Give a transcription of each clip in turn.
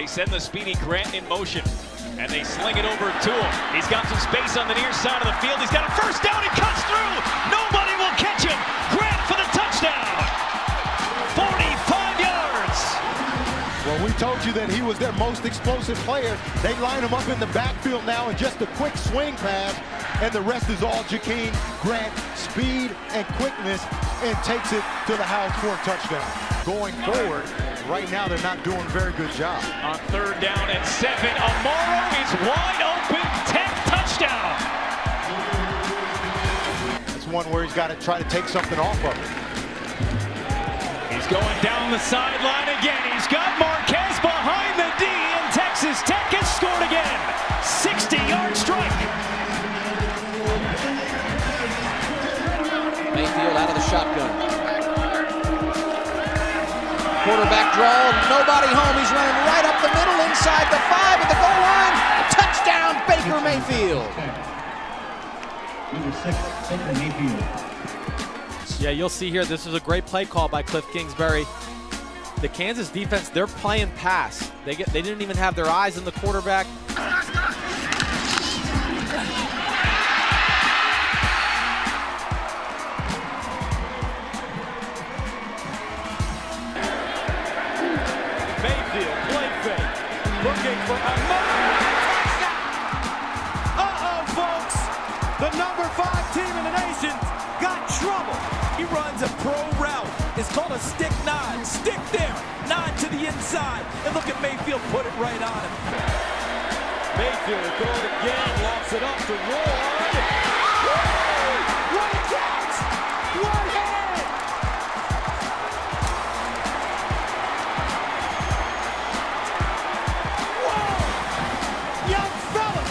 They send the speedy Grant in motion, and they sling it over to him. He's got some space on the near side of the field. He's got a first down. He cuts through. Nobody will catch him. Grant for the touchdown. 45 yards. Well, we told you that he was their most explosive player. They line him up in the backfield now in just a quick swing pass, and the rest is all Jakeem Grant. Speed and quickness, and takes it to the house for a touchdown. Going forward, right now they're not doing a very good job. On 3rd down and 7, Amaro is wide open, 10th touchdown. It's one where he's got to try to take something off of it. He's going down the sideline again. He's got Marquez behind the D, and Texas Tech has scored again. 60-yard strike. Mayfield out of the shotgun. Quarterback draw, nobody home. He's running right up the middle inside the 5 at the goal line. Touchdown, Baker Mayfield. Number 6, Baker Mayfield. Yeah, you'll see here, this is a great play call by Cliff Kingsbury. The Kansas defense, they're playing pass. They didn't even have their eyes on the quarterback. Mayfield, play fake, looking for Amaro. Uh-oh, folks. The number 5 team in the nation got trouble. He runs a pro route. It's called a stick nod. Stick there, nod to the inside. And look at Mayfield put it right on him. Mayfield will go again, lofts it up to Ward. What a catch! One hand! Whoa! Young fella!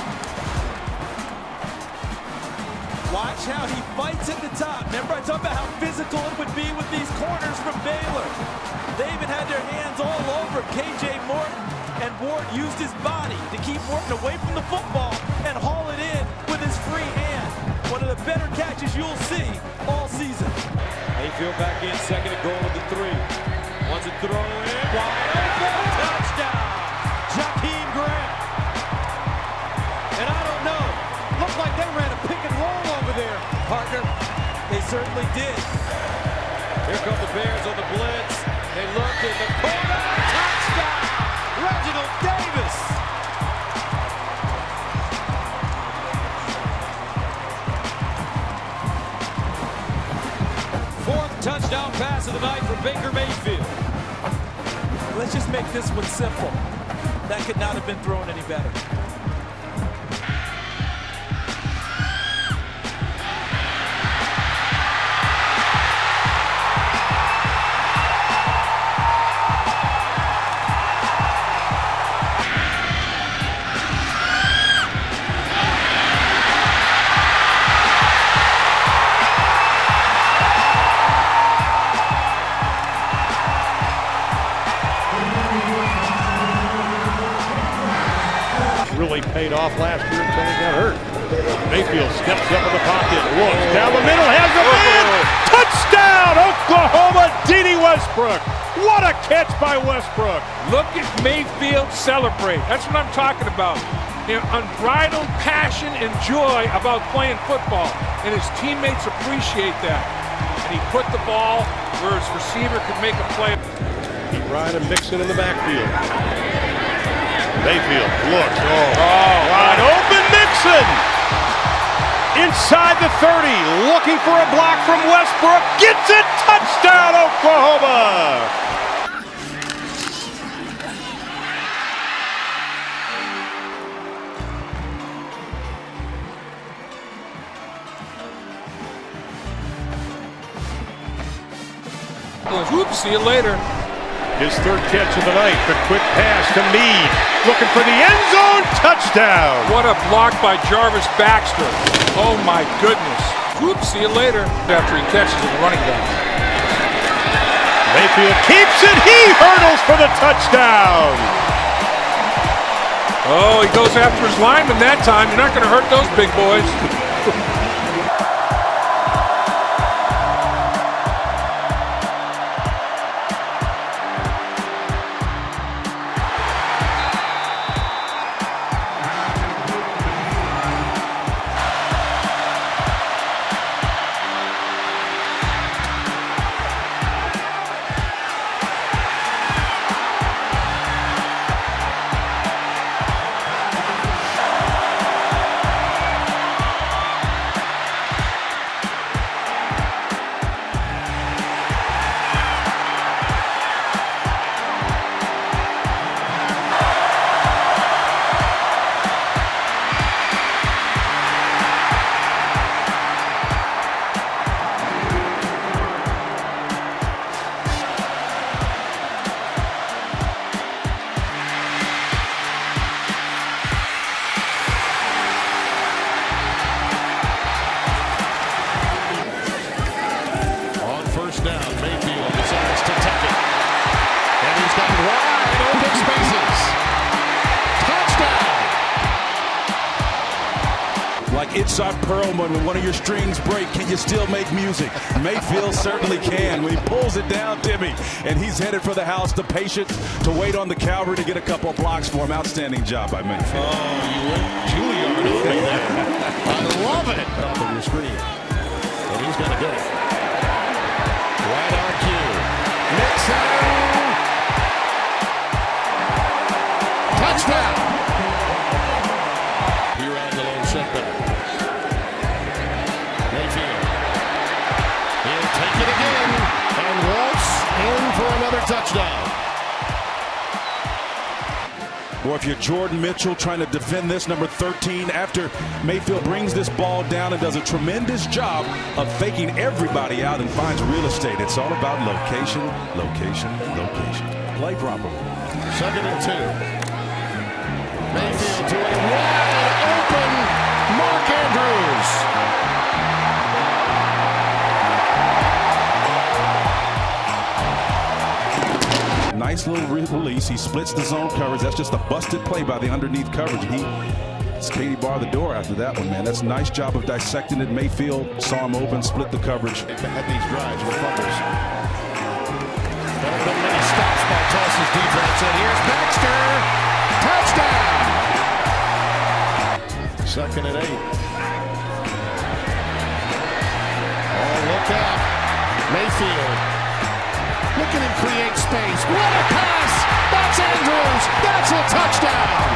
Watch how he fights at the top. Remember I talked about how physical it would be with these corners from Baylor. They even had their hands all over KJ Morton, and Ward used his body to keep Morton away from the football and haul it in with his free hand. One of the better catches you'll see all season. Mayfield back in, 2nd and goal at the 3. Wants it thrown in, wide open, touchdown, Jakeem Grant. And I don't know, looked like they ran a pick and roll over there, partner. They certainly did. Here come the Bears on the blitz. They look in the corner. Touchdown! Reginald Davis. 4th touchdown pass of the night for Baker Mayfield. Let's just make this one simple. That could not have been thrown any better. Really paid off last year until he got hurt. Mayfield steps up in the pocket, looks down the middle, has a man! Touchdown, Oklahoma, D.D. Westbrook. What a catch by Westbrook. Look at Mayfield celebrate. That's what I'm talking about. You know, unbridled passion and joy about playing football, and his teammates appreciate that. And he put the ball where his receiver could make a play. Keep Ryan and Mixon in the backfield. Mayfield looks, wide open, Mixon! Inside the 30, looking for a block from Westbrook, gets it, touchdown Oklahoma! Whoops, see you later. His 3rd catch of the night, the quick pass to Meade, looking for the end zone, touchdown! What a block by Jarvis Baxter. Oh my goodness. Whoops, see you later. After he catches it, running back. Mayfield keeps it, he hurdles for the touchdown! Oh, he goes after his lineman that time. You're not going to hurt those big boys. down. Mayfield decides to take it. And he's got wide open spaces. Touchdown! Like Inside Perlman, when one of your strings break, can you still make music? Mayfield certainly can. When he pulls it down, Timmy, and he's headed for the house, the patient to wait on the cavalry to get a couple of blocks for him. Outstanding job by Mayfield. Oh, you went Juilliard on me there. I love it. Top of your screen. And he's going to get it. Right on cue. Mixon. Touchdown. Here on the lone setback. Mayfield. He'll take it again. And waltz in for another touchdown. Or if you're Jordan Mitchell trying to defend this, number 13, after Mayfield brings this ball down and does a tremendous job of faking everybody out and finds real estate. It's all about location, location, location. Play properly. 2nd and 2. Mayfield to a wide open Mark Andrews. Nice little release. He splits the zone coverage. That's just a busted play by the underneath coverage. It's Katie bar the door after that one, man. That's a nice job of dissecting it. Mayfield saw him open, split the coverage. At these drives with fumbles. There have been many stops by Tulsa's defense. And here's Baxter. Touchdown. 2nd and 8. Oh, look out. Mayfield. Look at him create space. What a pass! That's Andrews. That's a touchdown.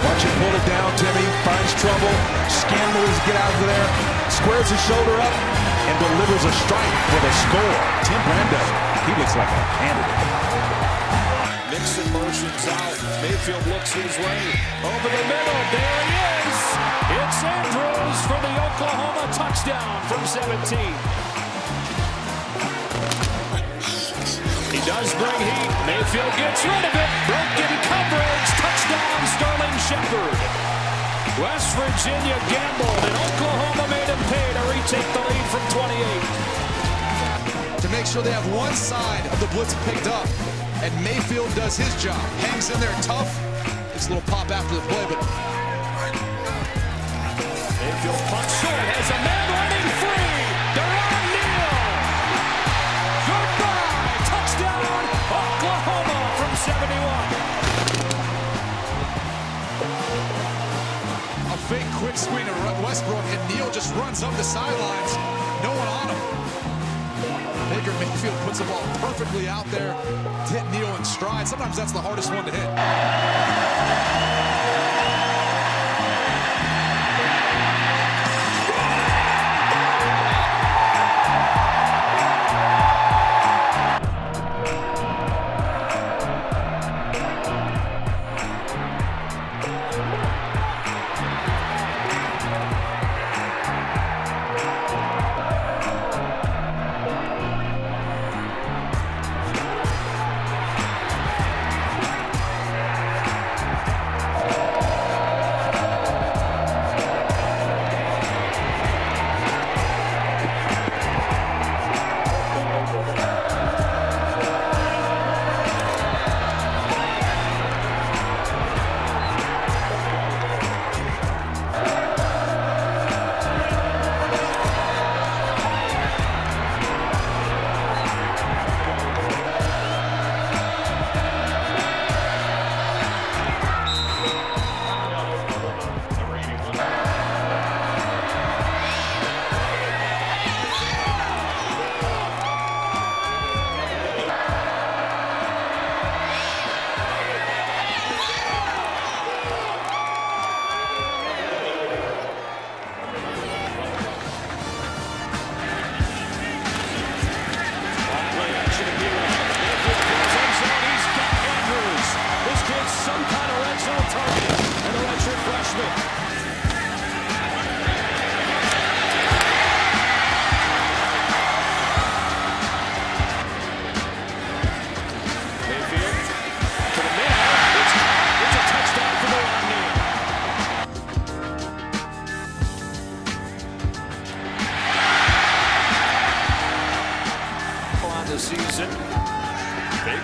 Watch him pull it down, Timmy. Finds trouble. Scandals get out of there. Squares his shoulder up and delivers a strike for the score. Tim Brando. He looks like a candidate. Nixon motions out. Mayfield looks his way. Over the middle. There he is. It's Andrews for the Oklahoma touchdown from 17. He does bring heat. Mayfield gets rid of it. Broken coverage. Touchdown, Sterling Shepard. West Virginia gambled, and Oklahoma made him pay to retake the lead from 28. To make sure they have one side of the blitz picked up, and Mayfield does his job. Hangs in there tough. Gets a little pop after the play, but Mayfield punts short. Has a man running free. Deron Neal. Goodbye. Touchdown, Oklahoma from 71. a fake quick screen to Westbrook, and Neal just runs up the sidelines. No one on him. Baker Mayfield puts the ball perfectly out there to hit Neal in stride. Sometimes that's the hardest one to hit.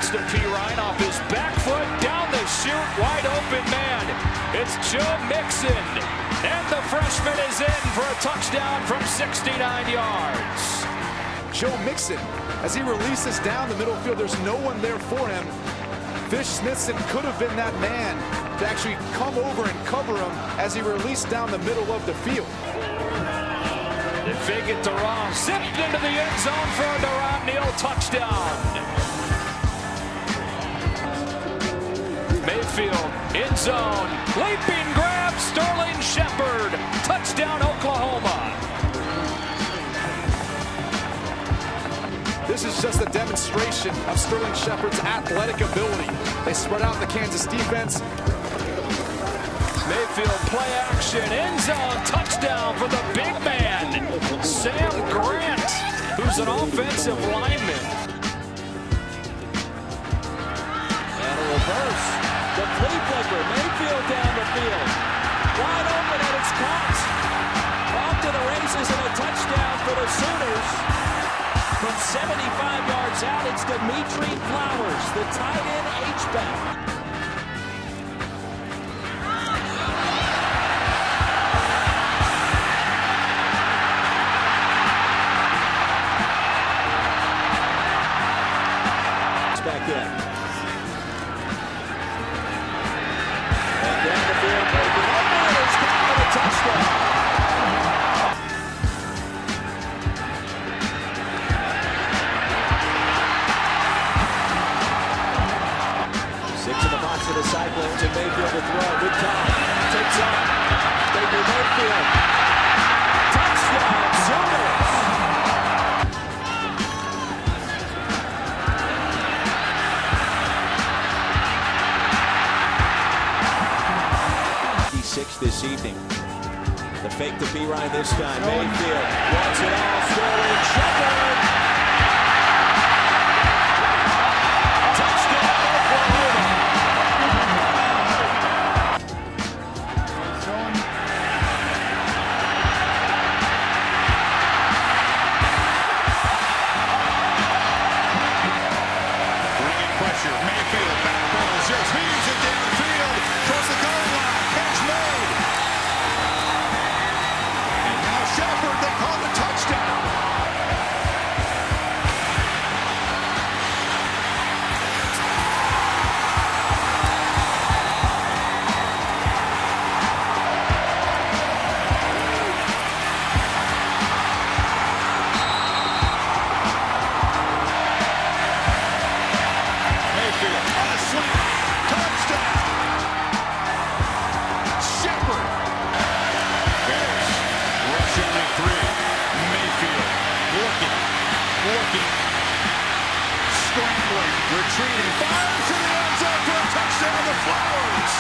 fakes to Pirine off his back foot, down the chute, wide open man. It's Joe Mixon, and the freshman is in for a touchdown from 69 yards. Joe Mixon, as he releases down the middle field, there's no one there for him. Fish Smithson could have been that man to actually come over and cover him as he released down the middle of the field. They fake it to Ross, zipped into the end zone for a Durant Neal touchdown. Mayfield, end zone, leaping grab, Sterling Shepard, touchdown Oklahoma. This is just a demonstration of Sterling Shepard's athletic ability. They spread out the Kansas defense. Mayfield play action, end zone, touchdown for the big man, Sam Grant, who's an offensive lineman. And a reverse. The flea flicker, Mayfield down the field. Wide open and it's caught. Off to the races and a touchdown for the Sooners. From 75 yards out, it's Dimitri Flowers, the tight end H-back. Back in. And down the field, breaking over, it's caught for the touchdown. To the sidelines and Mayfield to throw. Good time. Takes off. Baker Mayfield. Touchdown, Sooners. 56 this evening. The fake to Pirine this time. Mayfield wants it all. Sterling Shepard. Touchdown, Oklahoma. Mayfield back ball, just heaves it downfield, towards the goal line, catch made. And now Shepard, they call the touchdown. Retreating, fires to the end zone for a touchdown to Flowers.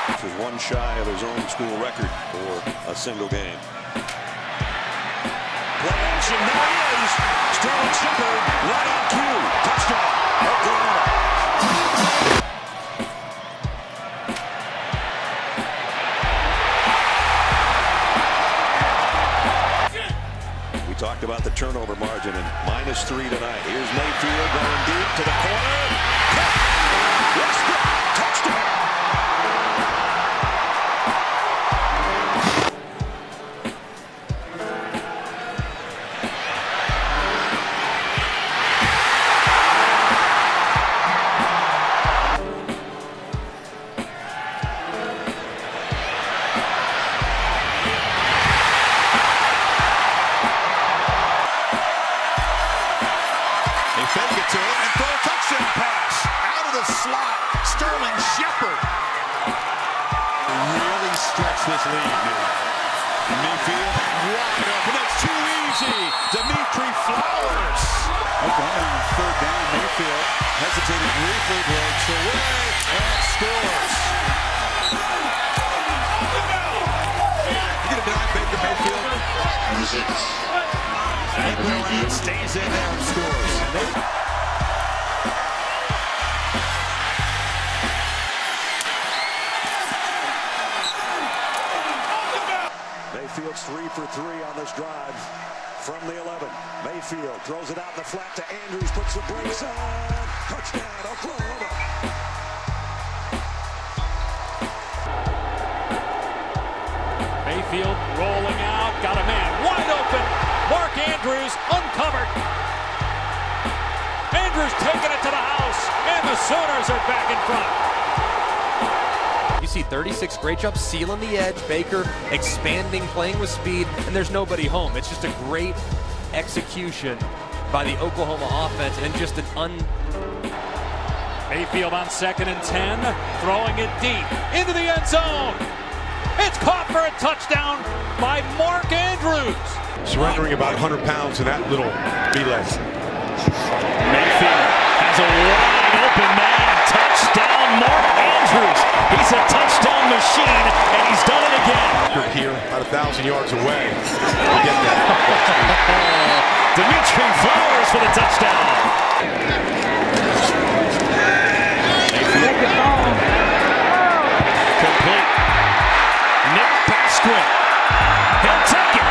This is one shy of his own school record for a single game. Play action, there he is. Sterling Shepard, right on cue. Touchdown, Oklahoma. We talked about the turnover margin and -3 tonight. Here's Mayfield going deep to the corner. Westbrook, touchdown. Fake it to him and throw a touchdown pass. Out of the slot, Sterling Shepard. Really stretch this lead, dude. Mayfield wide open. That's too easy. Dimitri Flowers. Oklahoma on third down. Mayfield hesitated briefly, breaks away, and scores. You gonna deny Baker Mayfield? And Durant stays in there and scores. 3 for 3 on this drive from the 11. Mayfield throws it out in the flat to Andrews, puts the brakes on. Touchdown, Oklahoma. Mayfield rolling out, got a man wide open. Mark Andrews uncovered. Andrews taking it to the house, and the Sooners are back in front. You see 36 great jumps, sealing the edge, Baker expanding, playing with speed, and there's nobody home. It's just a great execution by the Oklahoma offense and just an Mayfield on 2nd and 10, throwing it deep into the end zone. It's caught for a touchdown by Mark Andrews. Surrendering about 100 pounds in that little relay. Mayfield has a wide open man. Touchdown, Mark Andrews. He's a touchdown machine, and he's done it again. Here, about 1,000 yards away. Get that. Dimitri Flowers for the touchdown. Complete. Nick Basquin. He'll take it.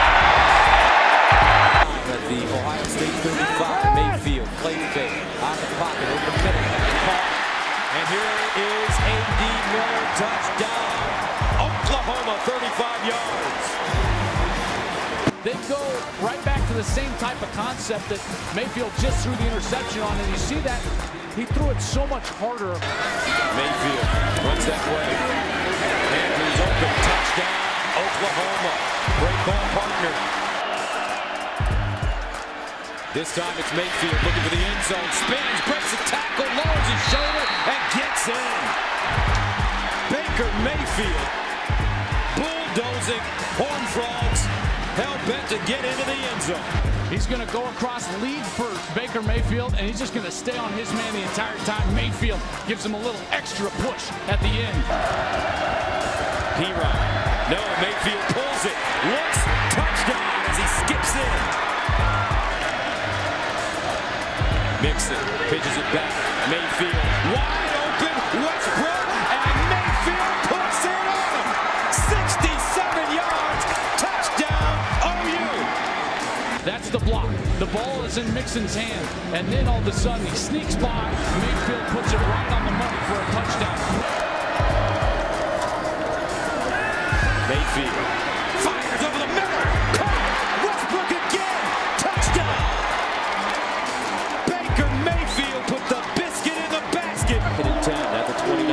At the Ohio State 35, Mayfield, play fake, out of the pocket, over the middle, caught. And here is A.D. Miller, touchdown. Oklahoma, 35 yards. They go right back to the same type of concept that Mayfield just threw the interception on, and you see that he threw it so much harder. Mayfield runs that way. Andrews open, touchdown, Oklahoma. Great ball partner. This time it's Mayfield looking for the end zone. Spins, breaks a tackle, lowers his shoulder, and gets in. Baker Mayfield bulldozing Horned Frogs, hell-bent to get into the end zone. He's going to go across, lead for Baker Mayfield, and he's just going to stay on his man the entire time. Mayfield gives him a little extra push at the end. P-Rod. No, Mayfield pulls it. Looks, touchdown as he skips in. Mixon pitches it back. Mayfield wide open. Westbrook, and Mayfield puts it on him. 67 yards. Touchdown, OU. That's the block. The ball is in Mixon's hand, and then all of a sudden he sneaks by. Mayfield puts it right on the money for a touchdown. Mayfield fires over the middle. Caught. Westbrook again. Touchdown. Baker Mayfield put the biscuit in the basket. 10 at the 29.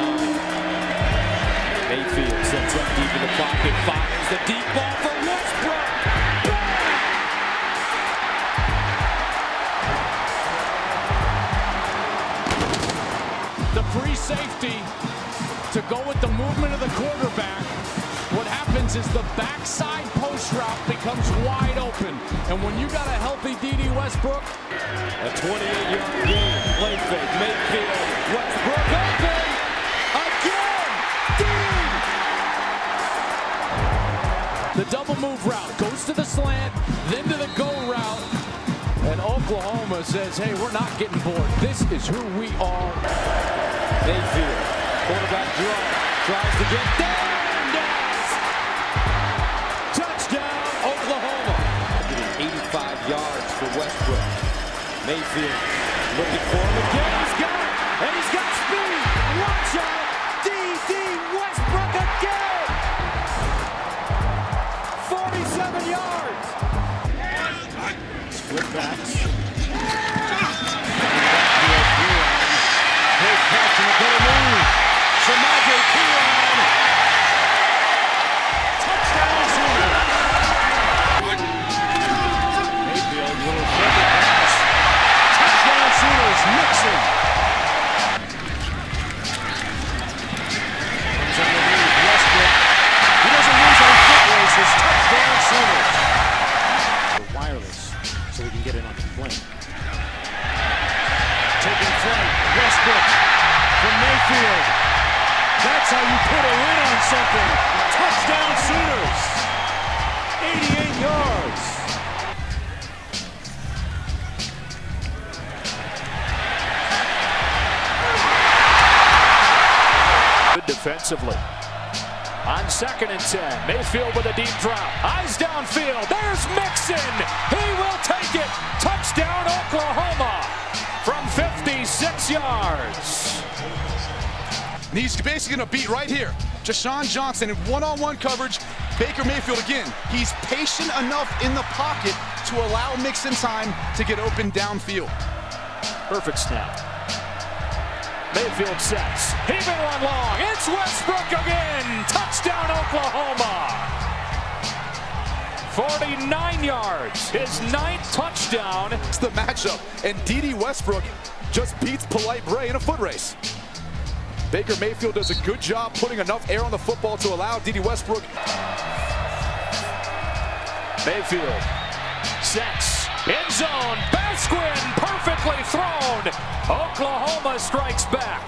Mayfield sets up deep in the pocket. Fires the deep ball for Westbrook. The free safety to go with the movement of the quarterback. What happens is the backside post route becomes wide open. And when you got a healthy D.D. Westbrook, a 28-yard gain. Play fake. Mayfield. Westbrook open. Again. the double move route goes to the slant, then to the go route. And Oklahoma says, hey, we're not getting bored. This is who we are. Mayfield, quarterback draw, tries to get down, does. Touchdown, Oklahoma. 85 yards for Westbrook. Mayfield looking for him again. He's got it, and he's got speed. Watch out, D.D. Westbrook again. 47 yards. Split backs. Great catch and a better move. Samaje Perine. Touchdown Sooners. Mayfield, little shoulder pass. Touchdown Sooners. Mixon. Comes underneath Westbrook. He doesn't lose any foot races. Touchdown Sooners. Wireless, so we can get it on the plane. Taking flight, Westbrook from Mayfield. That's how you put a win on something. Touchdown Sooners. 88 yards. Good defensively. On 2nd and 10, Mayfield with a deep drop. Eyes downfield. There's Mixon. He will take it. Touchdown, Oklahoma from 56 yards. And he's basically going to beat right here. Deshaun Johnson in one-on-one coverage. Baker Mayfield again. He's patient enough in the pocket to allow Mixon time to get open downfield. Perfect snap. Mayfield sets. He may run long. It's Westbrook again. Touchdown, Oklahoma. 49 yards. His 9th touchdown. It's the matchup. And D.D. Westbrook just beats Polite Bray in a foot race. Baker Mayfield does a good job putting enough air on the football to allow D.D. Westbrook. Mayfield sets. End zone. Basquin perfectly thrown. Oklahoma strikes back.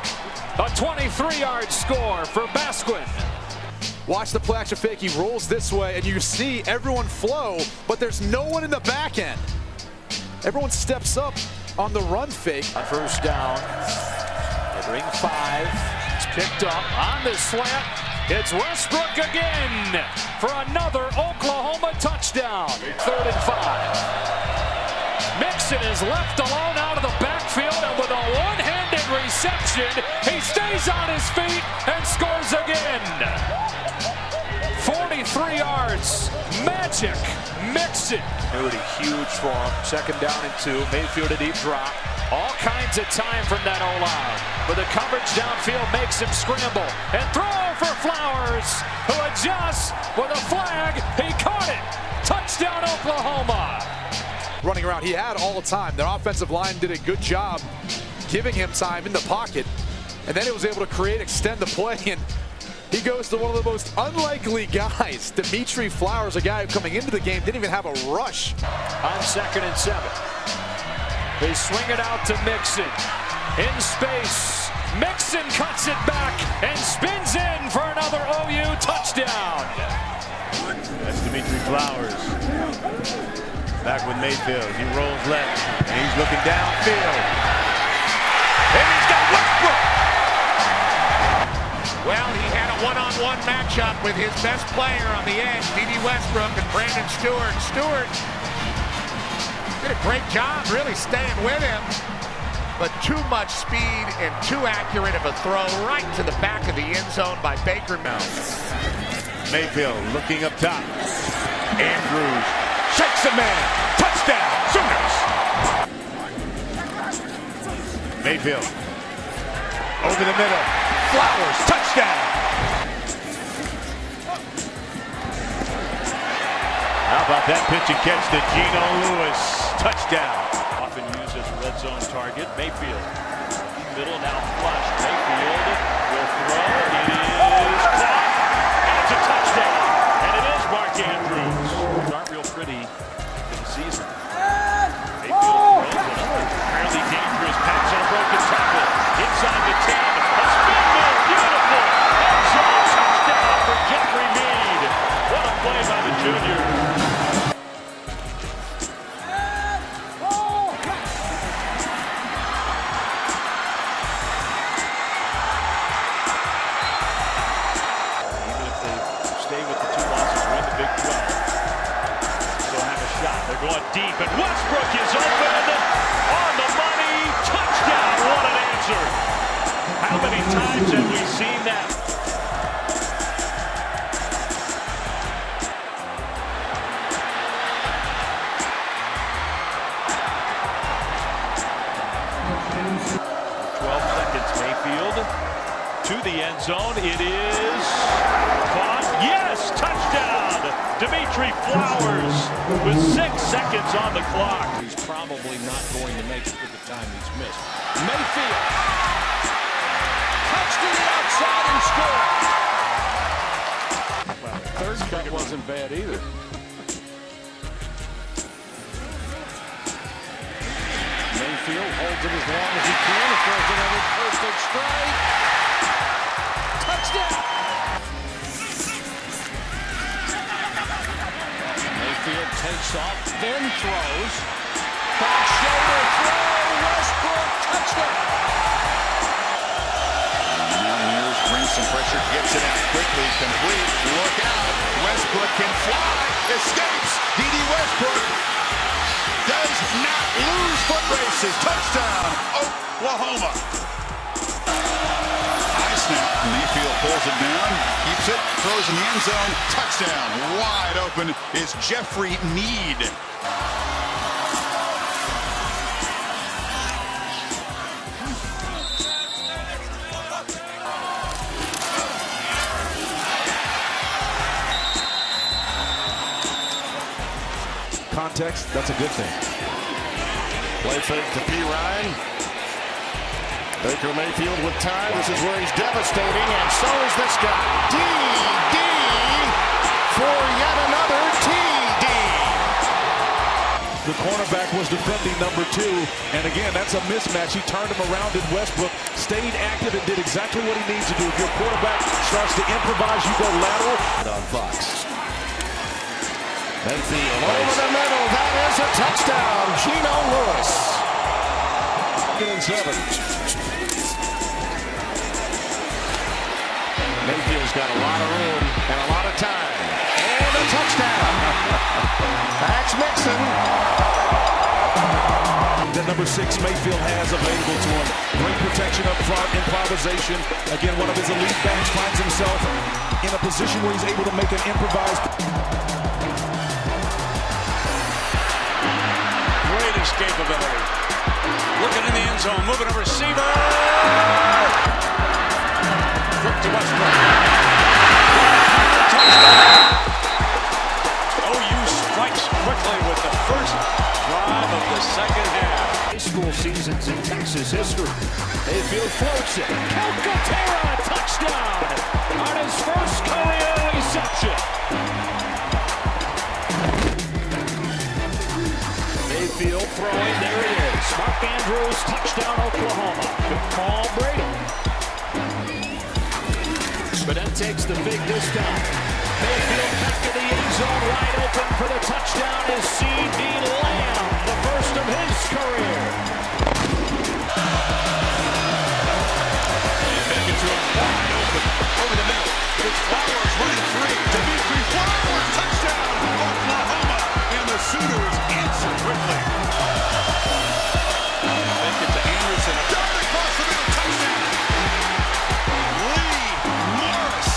A 23-yard score for Basquin. Watch the play action fake. He rolls this way, and you see everyone flow, but there's no one in the back end. Everyone steps up on the run fake. On 1st down, they bring 5. It's picked up on the slant. It's Westbrook again for another Oklahoma touchdown. 3rd and 5. Mixon is left alone out of the backfield, and with a one-handed reception, he stays on his feet and scores again. 43 yards. Magic Mixon. Nudie, huge for him. 2nd down and 2. Mayfield a deep drop. All kinds of time from that O-line. But the coverage downfield makes him scramble. And throw for Flowers, who adjusts with a flag. He caught it. Touchdown, Oklahoma. Running around, he had all the time. Their offensive line did a good job giving him time in the pocket. And then it was able to extend the play. And he goes to one of the most unlikely guys. Dimitri Flowers, a guy who coming into the game didn't even have a rush. On 2nd and 7. They swing it out to Mixon. In space. Mixon cuts it back and spins in for another OU touchdown. That's Dimitri Flowers. Back with Mayfield. He rolls left. And he's looking downfield. And he's got Westbrook. Well, he had a one-on-one matchup with his best player on the edge, D.D. Westbrook and Brandon Stewart. Stewart did a great job really staying with him, but too much speed and too accurate of a throw right to the back of the end zone by Baker Mayfield looking up top. Andrews shakes a man. Touchdown, Sooners. Mayfield over the middle. Flowers, touchdown. How about that pitch and catch to Geno Lewis? Touchdown. Often used as a red zone target. Mayfield. Middle now flush. Mayfield will throw. It is caught. And it's a touchdown. And it is Mark Andrews. Aren't real pretty for the season. Mayfield throws another fairly dangerous pass on a broken tackle. Inside the 10. A spin move. Beautiful. End zone touchdown for Jeffrey Mead. What a play by the junior. Going deep, and Westbrook is open on the money. Touchdown. What an answer. How many times have we seen that? Mayfield to the end zone. It is caught. Yes, touchdown. Dimitri Flowers with 6 seconds on the clock. He's probably not going to make it with the time he's missed. Mayfield cuts to the outside and scores. Well, third cut wasn't bad either. Mayfield holds it as long as he can and throws another perfect strike. Touchdown! Mayfield takes off, then throws. Back shoulder throw, Westbrook, touchdown! Mountaineers bring some pressure, gets it out quickly. Complete. Look out. Westbrook can fly. Escapes. D.D. Westbrook does not lose foot races. Touchdown, Oklahoma. High snap. Mayfield pulls it down. Keeps it. Throws in the end zone. Touchdown. Wide open is Jeffrey Need. Context, that's a good thing. Play fake to P. Ryan. Baker Mayfield with time. This is where he's devastating, and so is this guy. D.D. for yet another TD. The cornerback was defending number 2, and again, that's a mismatch. He turned him around, and Westbrook stayed active and did exactly what he needs to do. If your quarterback starts to improvise, you go lateral. On Fox. Mayfield over the middle. That is a touchdown. Geno Lewis. 2nd and 7. Mayfield's got a lot of room and a lot of time. And a touchdown. Max Mixon. That number 6 Mayfield has available to him. Great protection up front, improvisation. Again, one of his elite backs finds himself in a position where he's able to make an improvised. Great escapability. Looking in the end zone, moving a receiver. Quick to Westbrook. OU strikes quickly with the first drive of the second half. High school seasons in Texas history. Mayfield floats it. Calcaterra, touchdown on his first career reception. Mayfield throwing, there it is. Mark Andrews, touchdown Oklahoma. Good call, Brady. But that takes the big this time. Mayfield back to the end zone, wide open for the touchdown is C.D. Lamb, the first of his career. Back into a wide open over the middle. It's Flowers running free. Dimitri Flowers, touchdown, Oklahoma. And the Sooners answer quickly. Take it to Anderson. Dart across the middle, touchdown. Lee Morris.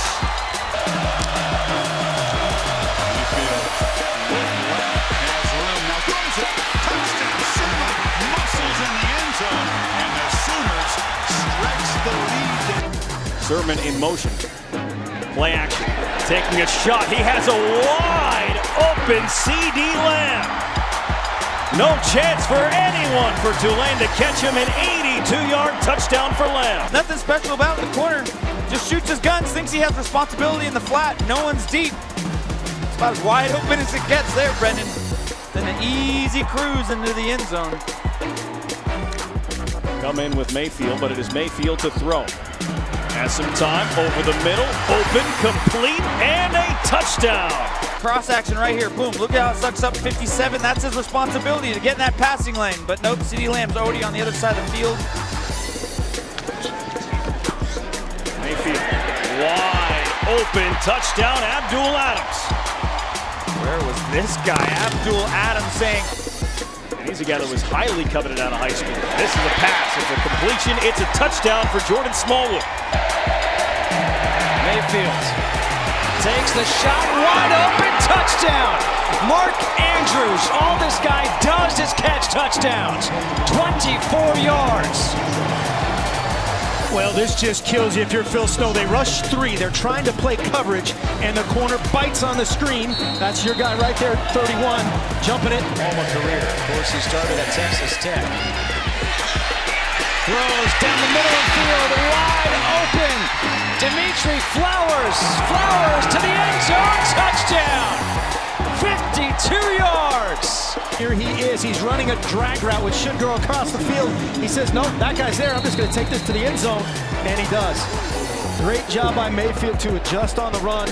Mayfield looking left, has room. Now throws it. Touchdown. 7 muscles in the end zone. And the Sooners stretch the lead. Sermon in motion. Play action. Taking a shot. He has a wide open C.D. Lamb. No chance for anyone for Tulane to catch him. An 82-yard touchdown for Lamb. Nothing special about it. The corner just shoots his guns, thinks he has responsibility in the flat. No one's deep. It's about as wide open as it gets there, Brendan. Then an easy cruise into the end zone. Come in with Mayfield, but it is Mayfield to throw. Has some time over the middle, open, complete, and a touchdown. Cross action right here, boom. Look how it sucks up 57. That's his responsibility to get in that passing lane. But nope, C.D. Lamb's already on the other side of the field. Mayfield, wide open, touchdown, Abdul Adams. Where was this guy? Abdul Adams saying, and he's a guy that was highly coveted out of high school. This is a pass, it's a completion, it's a touchdown for Jordan Smallwood. Mayfield takes the shot, wide open, touchdown. Mark Andrews, all this guy does is catch touchdowns. 24 yards. Well, this just kills you if you're Phil Snow. They rush 3. They're trying to play coverage, and the corner bites on the screen. That's your guy right there, 31, jumping it. Homa career. Of course, he started at Texas Tech. Throws down the middle of the field, wide open. Dimitri Flowers. Flowers to the end zone, touchdown. 52 yards. Here he is. He's running a drag route which should go across the field. He says, nope, that guy's there. I'm just going to take this to the end zone. And he does. Great job by Mayfield to adjust on the run.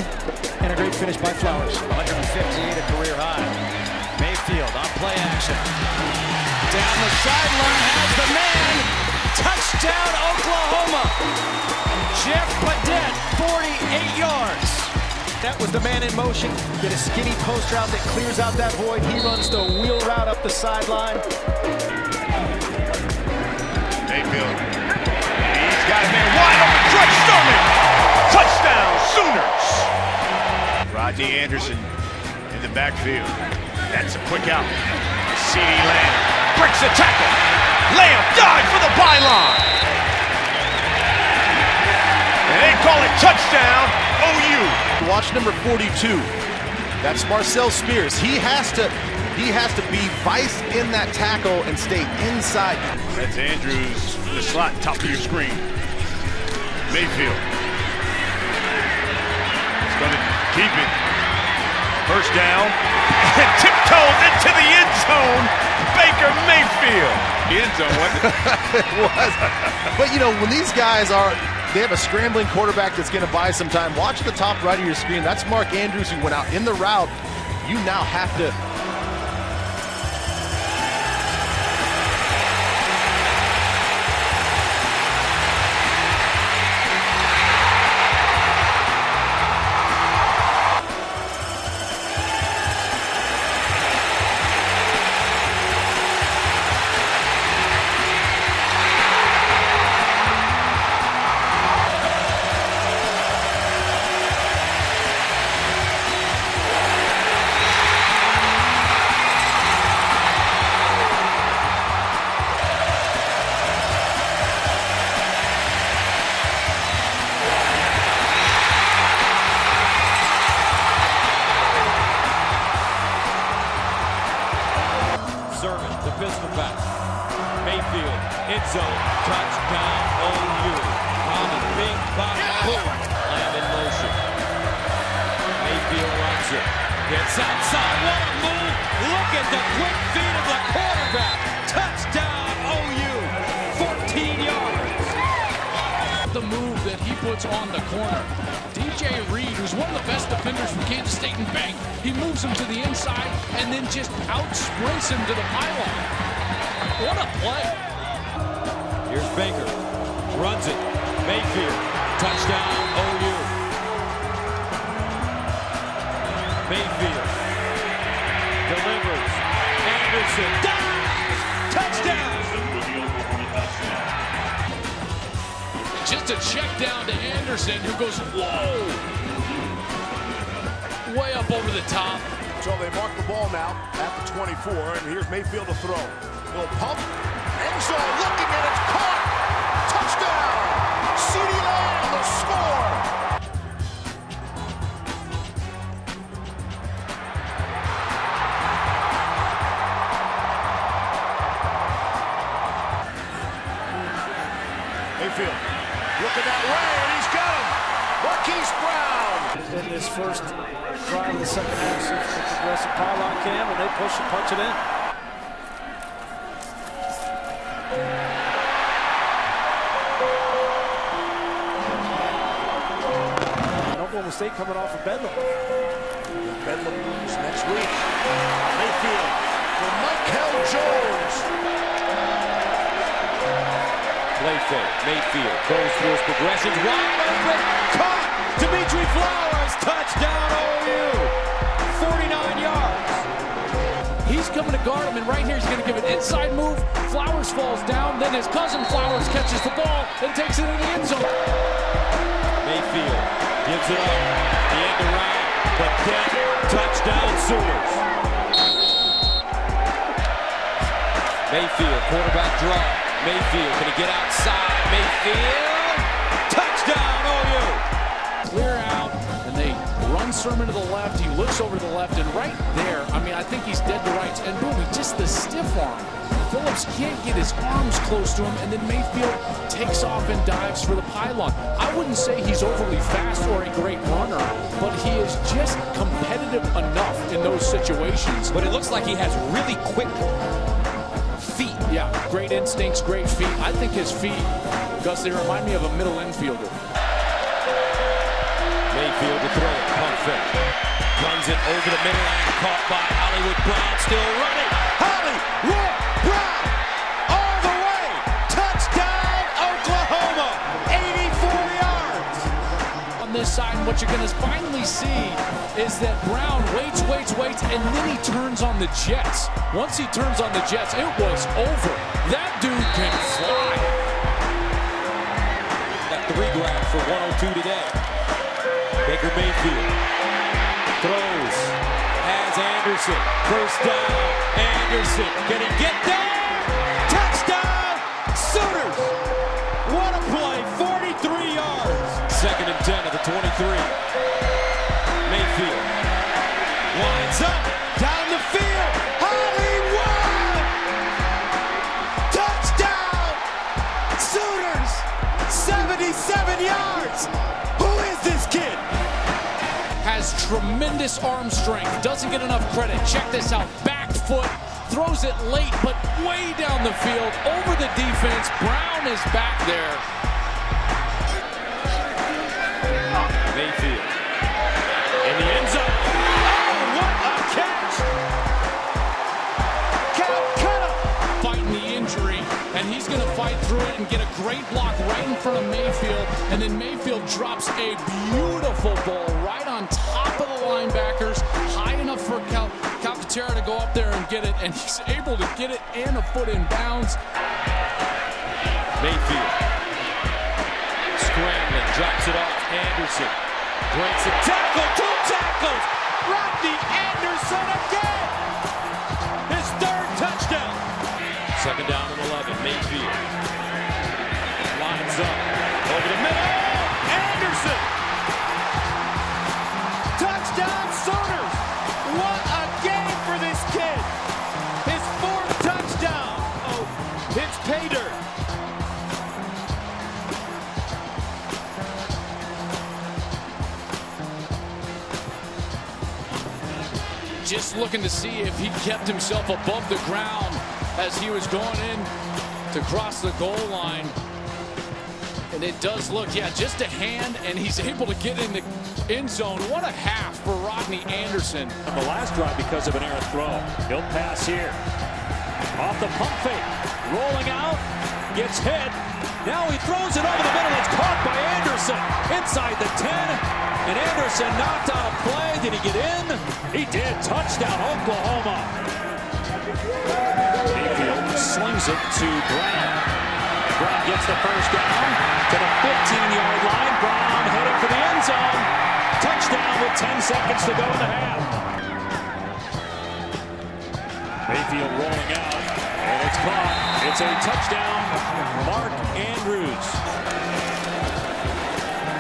And a great finish by Flowers. 158, a career high. Mayfield on play action. Down the sideline has the man. Touchdown, Oklahoma. Jeff Badet, 48 yards. That was the man in motion. Get a skinny post route that clears out that void. He runs the wheel route up the sideline. Mayfield. He's got a man wide open. Drake Sermon. Touchdown, Sooners. Rodney Anderson in the backfield. That's a quick out. CD Lamb breaks the tackle. Lamb dives for the byline. And they call it touchdown, OU. Watch number 42. That's Marcel Spears. He has to be vice in that tackle and stay inside. That's Andrews in the slot, top of your screen. Mayfield. He's going to keep it. First down. And tiptoes into the end zone. Baker Mayfield. The end zone, wasn't it? It was. But you know, when these guys they have a scrambling quarterback that's going to buy some time. Watch the top right of your screen. That's Mark Andrews who went out in the route. You now have to. Pistol back. Mayfield, end zone, touchdown, OU. Common, big body, boom. Lamb in motion. Mayfield runs it. Gets outside, what a move. Look at the quick feet of the quarterback. Touchdown, OU. 14 yards. The move that he puts on the corner. DJ Reed, who's one of the best defenders from Kansas State and Bank, he moves him to the inside and then just out-sprints him to the pylon. What a play. Here's Baker. Runs it. Mayfield. Touchdown, OU. Mayfield. Delivers. Anderson. Dives. Touchdown. Just a check down to Anderson, who goes, whoa! Way up over the top. So they mark the ball now at the 24, and here's Mayfield to throw. Little pump. Enzo looking at it. Caught. Touchdown. CD Lamb, the score. Mayfield looking that way, and he's got him. Marquise Brown. In this first drive of the second half, so it's the progressive pylon cam, and they push and punch it in. Oklahoma State coming off of Bedlam. Bedlam next week. Mayfield for Michael Jones. Play fake. Mayfield goes through his progressions. Wide open. Caught. Dimitri Flowers. Touchdown OU. 49 yards. He's coming to guard him, and right here he's going to give an inside move. Flowers falls down. Then his cousin Flowers catches the ball and takes it into the end zone. Mayfield gives it up. The end around. But then touchdown Sooners. Mayfield, quarterback draw. Mayfield, can he get outside? Mayfield, touchdown OU. Clear out, and they run Sermon to the left. He looks over to the left, and right there, I mean, I think he's dead to rights. And boom, just the stiff arm. Phillips can't get his arms close to him, and then Mayfield takes off and dives for the pylon. I wouldn't say he's overly fast or a great runner, but he is just competitive enough in those situations. But it looks like he has really quick feet. Yeah, great instincts, great feet. I think his feet, Gus, they remind me of a middle infielder. Mayfield to throw it, pump fake. Runs it over the middle and caught by Hollywood Brown, still running. Hollywood Brown all the way. Touchdown Oklahoma. 84 yards. this side, and what you're going to finally see is that Brown waits, and then he turns on the Jets. Once he turns on the Jets, it was over. That dude can fly. That 3 grab for 102 today. Baker Mayfield throws, has Anderson, first down, Anderson, can he get there? Touchdown, Sooners! What a play, 43 yards. 2nd and 10 at the 23. Mayfield lines up, down the field, Hollywood! Touchdown, Sooners, 77 yards. Who is this kid? Has tremendous arm strength, doesn't get enough credit. Check this out, back foot, throws it late, but way down the field, over the defense. Brown is back there. Mayfield in the end zone. Oh, what a catch! Calcutta Fighting the injury, and he's going to fight through it and get a great block right in front of Mayfield, and then Mayfield drops a beautiful ball right on top of the linebackers, high enough for Calcaterra to go up there and get it, and he's able to get it and a foot in bounds. Mayfield scrambling, drops it off. Anderson breaks a tackle, 2 tackles. Rodney Anderson again. His 3rd touchdown. 2nd down and 11. Mayfield lines up over the middle. Anderson. Touchdown Sooners. What a game for this kid. His 4th touchdown. Oh, it's pay dirt. Just looking to see if he kept himself above the ground as he was going in to cross the goal line. And it does look, yeah, just a hand, and he's able to get in the end zone. What a half for Rodney Anderson. On the last drive because of an errant throw. He'll pass here. Off the pump fake. Rolling out. Gets hit. Now he throws it over the middle. It's caught by Anderson. Inside the 10. And Anderson knocked out a play. Did he get in? He did. Touchdown, Oklahoma. Mayfield slings it to Brown. Brown gets the first down to the 15-yard line. Brown heading for the end zone. Touchdown with 10 seconds to go in the half. Mayfield rolling out, and it's caught. It's a touchdown, Mark Andrews.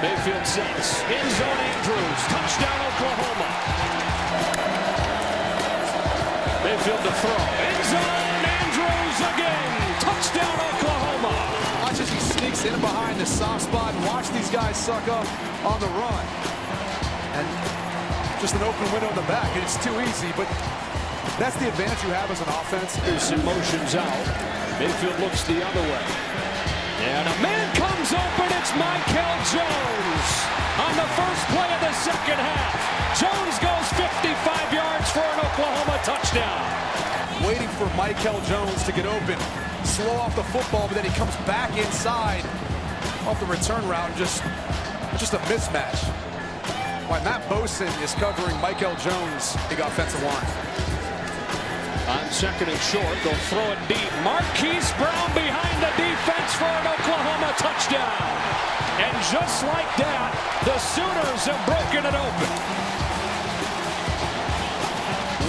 Mayfield sets, end zone Andrews, touchdown Oklahoma. Mayfield to throw, end zone Andrews again, touchdown Oklahoma. Watch as he sneaks in behind the soft spot and watch these guys suck up on the run. And just an open window in the back, and it's too easy, but that's the advantage you have as an offense. There's some motions out. Mayfield looks the other way. And a man comes open. It's Michael Jones on the first play of the second half. Jones goes 55 yards for an Oklahoma touchdown. Waiting for Michael Jones to get open. Slow off the football, but then he comes back inside off the return route. Just a mismatch. Why Matt Bosin is covering Michael Jones, big offensive line. On 2nd and short, they'll throw it deep. Marquise Brown behind the defense for an Oklahoma touchdown. And just like that, the Sooners have broken it open.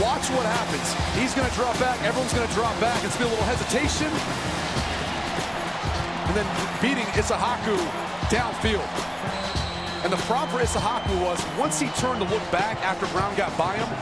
Watch what happens. He's going to drop back. Everyone's going to drop back. It's been a little hesitation. And then beating Isahaku downfield. And the problem for Isahaku was once he turned to look back after Brown got by him,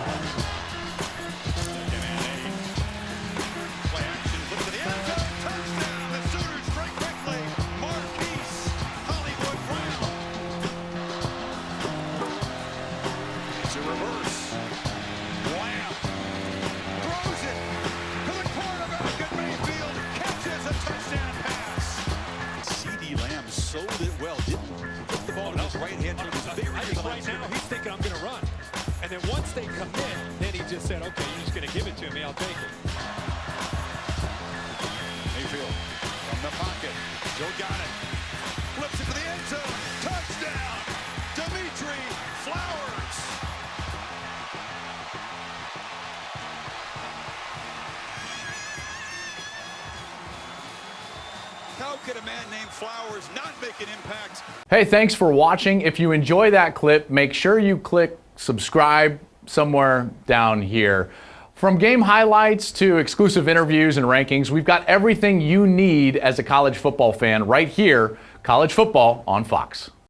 sold it well, didn't put the ball in his right hand. I think right now he's thinking I'm going to run. And then once they commit, then he just said, okay, you're just going to give it to me, I'll take it. Mayfield from the pocket. Joe got it. Flips it to the end zone. Touchdown. How could a man named Flowers not make an impact? Hey, thanks for watching. If you enjoy that clip, make sure you click subscribe somewhere down here. From game highlights to exclusive interviews and rankings, we've got everything you need as a college football fan right here, College Football on Fox.